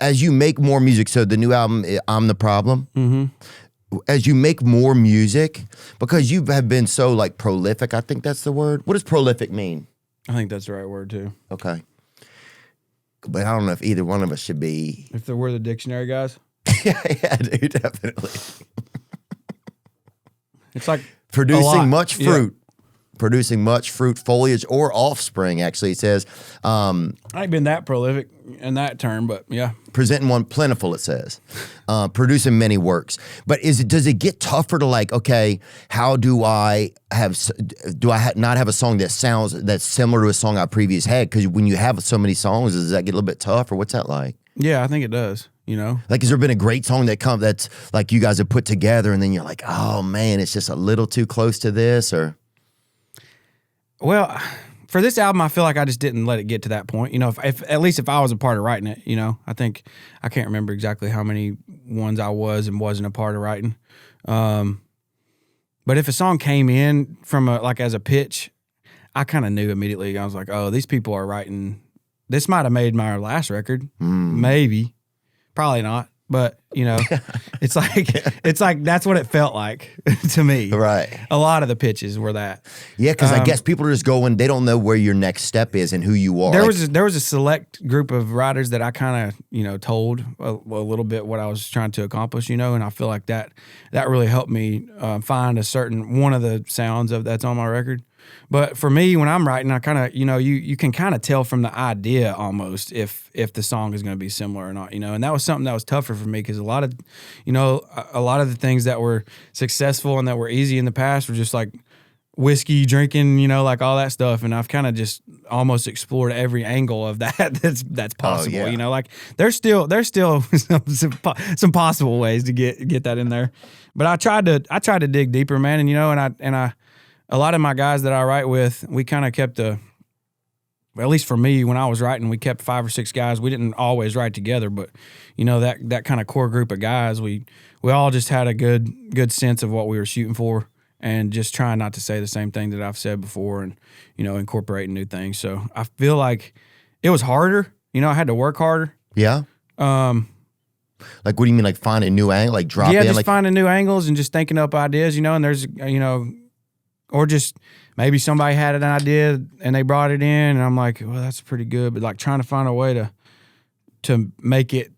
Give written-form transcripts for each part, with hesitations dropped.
as you make more music, so the new album, I'm the Problem. Mm-hmm. As you make more music, because you have been so like prolific, I think that's the word. What does prolific mean? I think that's the right word too. Okay. But I don't know if either one of us should be. If there were the dictionary guys. yeah, dude, definitely. It's like producing much fruit. Yeah. Producing much fruit, foliage, or offspring, actually, it says. I ain't been that prolific in that term, but yeah. Presenting one plentiful, it says. Producing many works. But does it get tougher to like, okay, how do I not have a song that's similar to a song I previously had? Because when you have so many songs, does that get a little bit tough, or what's that like? Yeah, I think it does. You know, like, has there been a great song that's like you guys have put together, and then you're like, oh man, it's just a little too close to this, or? Well, for this album, I feel like I just didn't let it get to that point. You know, if at least if I was a part of writing it, you know, I can't remember exactly how many ones I was and wasn't a part of writing. But if a song came in from as a pitch, I kind of knew immediately. I was like, oh, these people are writing. This might have made my last record, maybe, probably not. But, you know, it's like that's what it felt like to me. Right. A lot of the pitches were that. Yeah, because I guess people are just going, they don't know where your next step is and who you are. There was a select group of writers that I kind of, you know, told a little bit what I was trying to accomplish, you know, and I feel like that really helped me find one of the sounds that's on my record. But for me, when I'm writing, I kind of, you know, you can kind of tell from the idea almost if the song is going to be similar or not, you know. And that was something that was tougher for me because a lot of the things that were successful and that were easy in the past were just like whiskey drinking, you know, like all that stuff. And I've kind of just almost explored every angle of that that's possible, you know. Like there's still some possible ways to get that in there. But I tried to dig deeper, man, and you know, and I a lot of my guys that I write with, we kind of kept at least for me, when I was writing, we kept 5 or 6 guys. We didn't always write together, but you know, that kind of core group of guys, we all just had a good sense of what we were shooting for, and just trying not to say the same thing that I've said before, and you know, incorporating new things. So I feel like it was harder. You know, I had to work harder. Yeah. Like, what do you mean, like finding new angle, like drop in? Yeah, just finding new angles and just thinking up ideas, you know, and there's, you know, or just maybe somebody had an idea and they brought it in, and I'm like, well, that's pretty good. But like trying to find a way to make it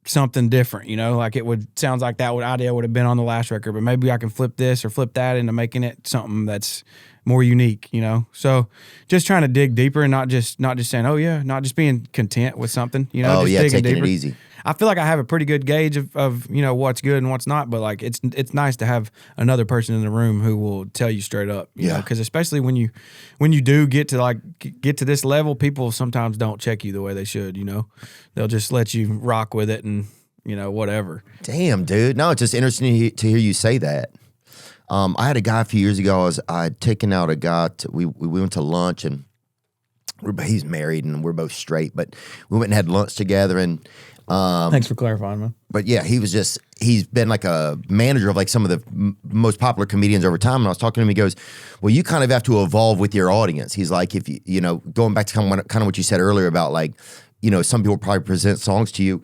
something different, you know, like sounds like that idea would have been on the last record, but maybe I can flip this or flip that into making it something that's more unique, you know. So just trying to dig deeper and not just saying, oh yeah, not just being content with something, you know. Oh just yeah, taking deeper. It easy. I feel like I have a pretty good gauge of you know what's good and what's not, but like it's nice to have another person in the room who will tell you straight up, you know, because especially when you do get to this level, people sometimes don't check you the way they should, you know. They'll just let you rock with it and, you know, whatever. Damn, dude. No, it's just interesting to hear you say that. I had a guy a few years ago. I had taken out a guy. We went to lunch, and he's married and we're both straight, but we went and had lunch together, and thanks for clarifying, man. But yeah, he's been like a manager of like some of the most popular comedians over time. And I was talking to him, he goes, well, you kind of have to evolve with your audience. He's like, if you know, going back to kind of what you said earlier about like, you know, some people probably present songs to you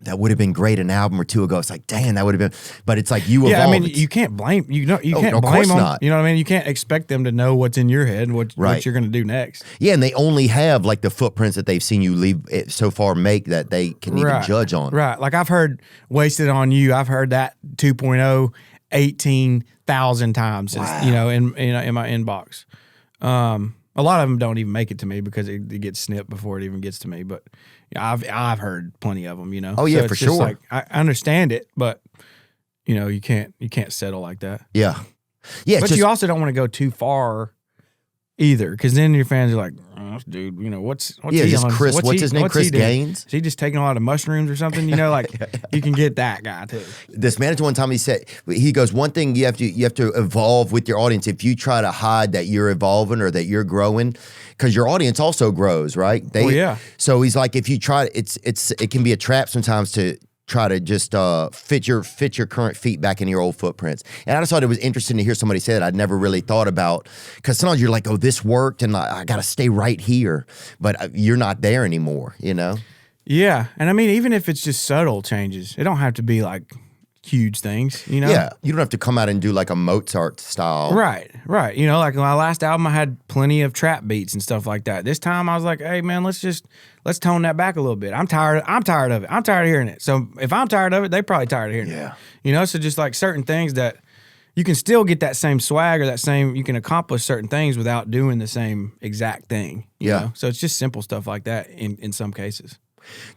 that would have been great an album or two ago. It's like, damn, that would have been, but it's like you evolve. Yeah, I mean, you can't blame, you can't blame them. Not. You know what I mean? You can't expect them to know what's in your head, what you're going to do next. Yeah, and they only have like the footprints that they've seen you leave so far make that they can even judge on. Right. Like I've heard Wasted on You. I've heard that 2.0 18,000 times, you know, in my inbox. A lot of them don't even make it to me because it gets snipped before it even gets to me. But yeah, I've heard plenty of them, you know. Oh yeah, so for sure. Like, I understand it, but you know, you can't settle like that. Yeah, yeah. But you also don't want to go too far either, because then your fans are like, oh, dude, you know, what's he on? Chris? What's his name? Chris Gaines? Is he just taking a lot of mushrooms or something? You know, like you can get that guy too. This manager one time he goes, one thing you have to evolve with your audience. If you try to hide that you're evolving or that you're growing, because your audience also grows, right? Yeah. So he's like, if you try, it can be a trap sometimes to try to just fit your current feet back in your old footprints. And I just thought it was interesting to hear somebody say that I'd never really thought about, because sometimes you're like, oh, this worked and I got to stay right here, but you're not there anymore, you know? Yeah. And I mean, even if it's just subtle changes, it don't have to be like huge things, you know? Yeah, you don't have to come out and do like a Mozart style. Right. You know, like my last album, I had plenty of trap beats and stuff like that. This time I was like, hey man, let's tone that back a little bit. I'm tired of it. I'm tired of hearing it. So if I'm tired of it, they probably tired of hearing it. You know, so just like certain things that you can still get that same swag or you can accomplish certain things without doing the same exact thing. You know? So it's just simple stuff like that in some cases.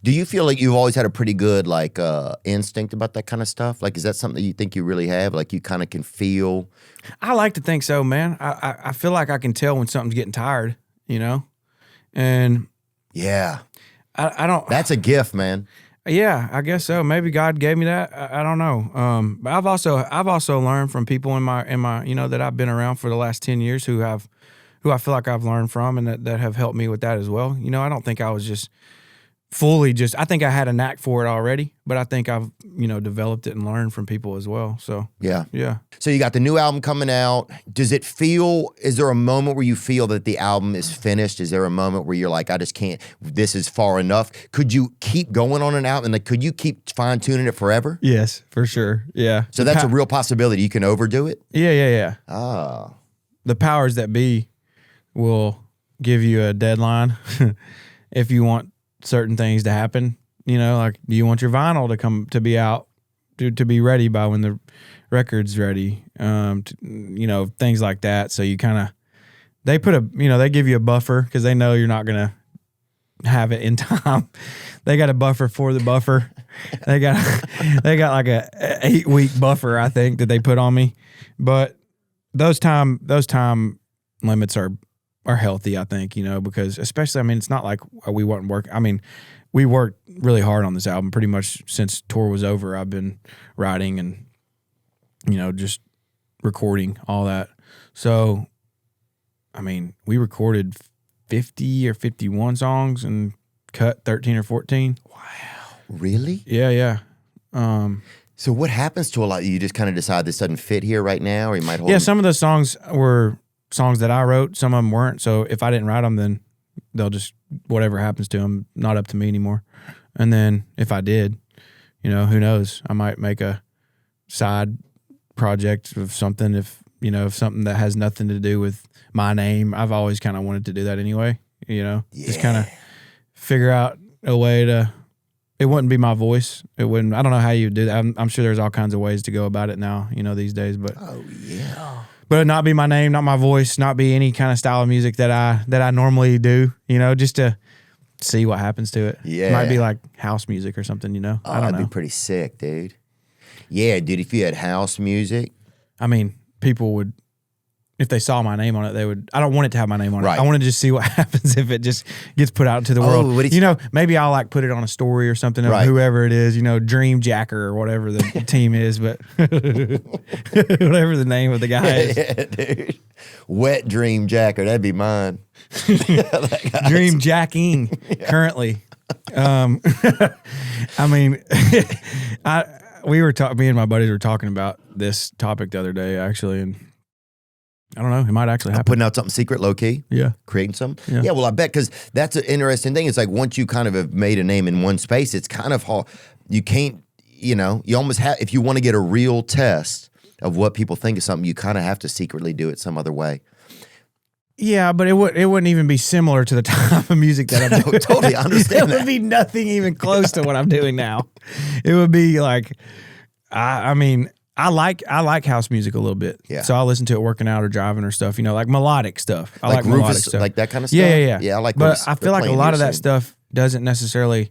Do you feel like you've always had a pretty good like instinct about that kind of stuff? Like, is that something that you think you really have? Like, you kind of can feel? I like to think so, man. I feel like I can tell when something's getting tired, you know? And yeah, I don't. That's a gift, man. Yeah, I guess so. Maybe God gave me that. I don't know. But I've also learned from people in my you know that I've been around for the last 10 years who I feel like I've learned from and that have helped me with that as well. You know, I don't think I was just I think I had a knack for it already, but I think I've, you know, developed it and learned from people as well. So yeah. So you got the new album coming out. Is there a moment where you feel that the album is finished? Is there a moment where you're like, I just can't, this is far enough? Could you keep going on an album? Like, could you keep fine tuning it forever? Yes, for sure. Yeah. So that's a real possibility. You can overdo it? Yeah. Ah. The powers that be will give you a deadline if you want certain things to happen, you know, like, do you want your vinyl to be out to be ready by when the record's ready? You know, things like that. So you they give you a buffer because they know you're not going to have it in time. They got a buffer for the buffer. They got like a 8-week buffer, I think, that they put on me. But those time limits are healthy, I think, you know, because especially, I mean, it's not like we wasn't working. I mean, we worked really hard on this album pretty much since tour was over. I've been writing and, you know, just recording all that. So, I mean, we recorded 50 or 51 songs and cut 13 or 14. Wow. Really? Yeah. So what happens to a lot? You just kind of decide this doesn't fit here right now, or you might hold some of those songs were songs that I wrote, some of them weren't. So if I didn't write them, then they'll just, whatever happens to them, not up to me anymore. And then if I did, you know, who knows? I might make a side project of something if something that has nothing to do with my name. I've always kind of wanted to do that anyway, you know, just kind of figure out a way it wouldn't be my voice. It wouldn't, I don't know how you do that. I'm sure there's all kinds of ways to go about it now, you know, these days, but. Oh yeah. But not be my name, not my voice, not be any kind of style of music that I normally do, you know, just to see what happens to it. Yeah. It might be like house music or something, you know. Oh, I don't know. that'd be pretty sick, dude. Yeah, dude, if you had house music. I mean, people would, if they saw my name on it, they would, I don't want it to have my name on it. Right. I want to just see what happens if it just gets put out into the world. You know, maybe I'll like put it on a story or something of whoever it is, you know, Dream Jacker or whatever the team is, but whatever the name of the guy is. Yeah, dude. Wet Dream Jacker, that'd be mine. Dream Jacking currently. I mean, me and my buddies were talking about this topic the other day, actually, and I don't know. It might actually happen. Putting out something secret, low key. Yeah. Creating something. Yeah. Well, I bet, because that's an interesting thing. It's like once you kind of have made a name in one space, it's kind of hard. You can't, you know, you almost have, if you want to get a real test of what people think of something, you kind of have to secretly do it some other way. Yeah, but it wouldn't even be similar to the type of music that I'm doing. Totally understand It would be nothing even close to what I'm doing now. It would be like, I mean, I like house music a little bit. Yeah. So I'll listen to it working out or driving or stuff, you know, like melodic stuff. I like melodic Rufus, stuff. like that kind of stuff? Yeah. Yeah, I like But Rufus. I feel like a lot of that stuff doesn't necessarily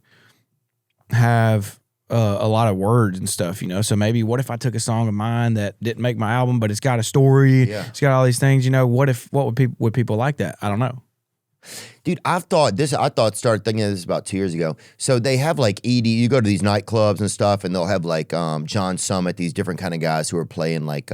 have a lot of words and stuff, you know. So maybe what if I took a song of mine that didn't make my album, but it's got a story, it's got all these things, you know. What would people like that? I don't know. Dude, I started thinking of this about 2 years ago. So they have like you go to these nightclubs and stuff, and they'll have like John Summit, these different kind of guys who are playing like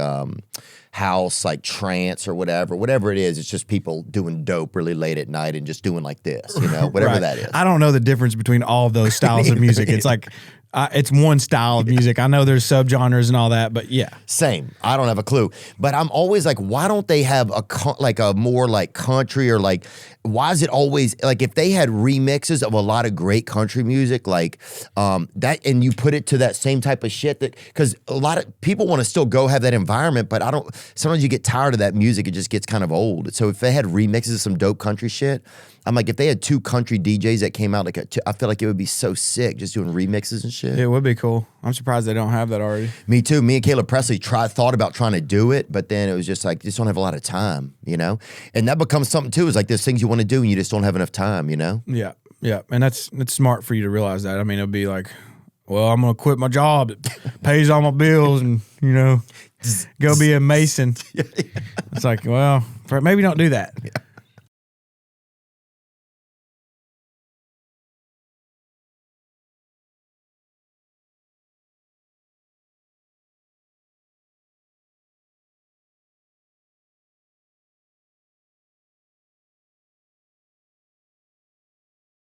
house, like trance or whatever it is. It's just people doing dope really late at night and just doing like this, you know, whatever that is. I don't know the difference between all of those styles of music. It's like, It's one style of music. I know there's subgenres and all that, but yeah. Same. I don't have a clue. But I'm always like, why don't they have a more like country or like, why is it always like if they had remixes of a lot of great country music like that, and you put it to that same type of shit that, because a lot of people want to still go have that environment, but sometimes you get tired of that music. It just gets kind of old. So if they had remixes of some dope country shit, I'm like, if they had 2 country DJs that came out, I feel like it would be so sick just doing remixes and shit. It would be cool. I'm surprised they don't have that already. Me too. Me and Caleb Presley thought about trying to do it, but then it was just like, just don't have a lot of time, you know? And that becomes something too, is like there's things you want to do and you just don't have enough time, you know? Yeah. Yeah. And that's smart for you to realize that. I mean, it'll be like, well, I'm going to quit my job. It pays all my bills and, you know, go be a mason. It's like, well, maybe don't do that. Yeah.